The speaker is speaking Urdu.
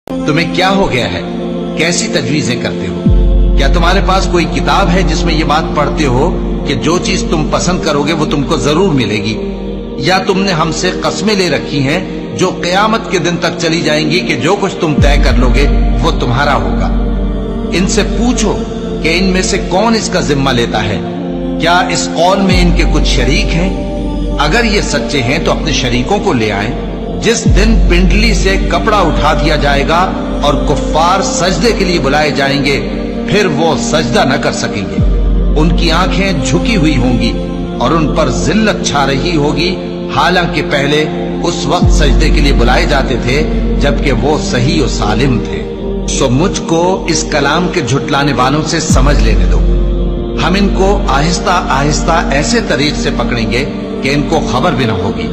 تمہیں کیا ہو گیا ہے؟ کیسی تجویزیں کرتے ہو؟ کیا تمہارے پاس کوئی کتاب ہے جس میں یہ بات پڑھتے ہو کہ جو چیز تم پسند کرو گے وہ تم کو ضرور ملے گی؟ یا تم نے ہم سے قسمیں لے رکھی ہیں جو قیامت کے دن تک چلی جائیں گی کہ جو کچھ تم طے کر لو گے وہ تمہارا ہوگا؟ ان سے پوچھو کہ ان میں سے کون اس کا ذمہ لیتا ہے؟ کیا اس قول میں ان کے کچھ شریک ہیں؟ اگر یہ سچے ہیں تو اپنے شریکوں کو لے آئیں۔ جس دن پنڈلی سے کپڑا اٹھا دیا جائے گا اور کفار سجدے کے لیے بلائے جائیں گے، پھر وہ سجدہ نہ کر سکیں گے۔ ان کی آنکھیں جھکی ہوئی ہوں گی اور ان پر ذلت چھا رہی ہوگی، حالانکہ پہلے اس وقت سجدے کے لیے بلائے جاتے تھے جبکہ وہ صحیح و سالم تھے۔ سو مجھ کو اس کلام کے جھٹلانے والوں سے سمجھ لینے دو۔ ہم ان کو آہستہ آہستہ ایسے طریق سے پکڑیں گے کہ ان کو خبر بھی نہ ہوگی۔